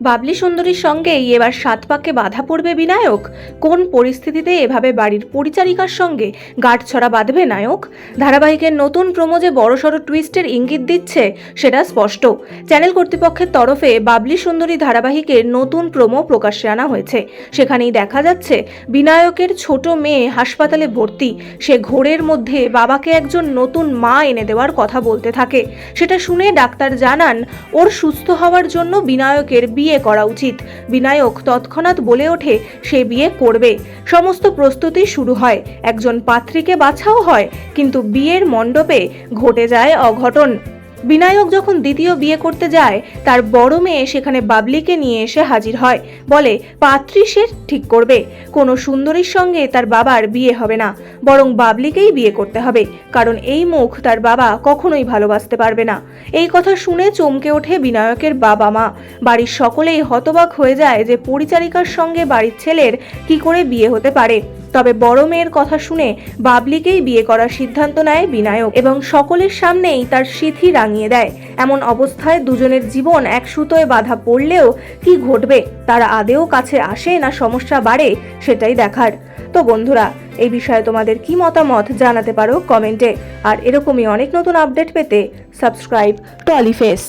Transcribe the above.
বাবলি সুন্দরীর সঙ্গেই এবার সাত পাকে বাধা পড়বে বিনায়ক। কোন পরিস্থিতিতে এভাবে বাড়ির পরিচারিকার সঙ্গে গাঁটছড়া বাঁধবে নায়ক? ধারাবাহিকের নতুন প্রোমো যে বড়সড় টুইস্টের ইঙ্গিত দিচ্ছে সেটা স্পষ্ট। চ্যানেল কর্তৃপক্ষের তরফে বাবলি সুন্দরী ধারাবাহিকের নতুন প্রোমো প্রকাশ্যে আনা হয়েছে। সেখানেই দেখা যাচ্ছে বিনায়কের ছোট মেয়ে হাসপাতালে ভর্তি। সে ঘোরের মধ্যে বাবাকে একজন নতুন মা এনে দেওয়ার কথা বলতে থাকে। সেটা শুনে ডাক্তার জানান ওর সুস্থ হওয়ার জন্য বিনায়কের বিয়ে করা উচিত। বিনায়ক তৎক্ষণাৎ বলে ওঠে সে বিয়ে করবে। সমস্ত প্রস্তুতি শুরু হয়, একজন পাত্রীকে বাছাও হয়, কিন্তু বিয়ের মণ্ডপে ঘটে যায় অঘটন। বিনায়ক যখন দ্বিতীয় বিয়ে করতে যায় তার বড় মেয়ে সেখানে বাবলিকে নিয়ে এসে হাজির হয়। বলে পাত্রী সে ঠিক করবে, কোনো সুন্দরীর সঙ্গে তার বাবার বিয়ে হবে না, বরং বাবলিকেই বিয়ে করতে হবে, কারণ এই মুখ তার বাবা কখনোই ভালোবাসতে পারবে না। এই কথা শুনে চমকে ওঠে বিনায়কের বাবা মা। বাড়ির সকলেই হতবাক হয়ে যায় যে পরিচারিকার সঙ্গে বাড়ির ছেলের কি করে বিয়ে হতে পারে। তবে বড় মেয়ের কথা শুনে বাবলিকেই বিয়ে করার সিদ্ধান্ত নেয় বিনায়ক এবং সকলের সামনেই তার সিঁথি রাঙিয়ে দেয়। এমন অবস্থায় দুজনের জীবন এক সুতোয় বাঁধা পড়লেও কি ঘটবে, তারা আদেও কাছে আসে না সমস্যা বাড়ে, সেটাই দেখার। তো বন্ধুরা, এই বিষয়ে তোমাদের কি মতামত জানাতে পারো কমেন্টে। আর এরকমই অনেক নতুন আপডেট পেতে সাবস্ক্রাইব টলিফেস।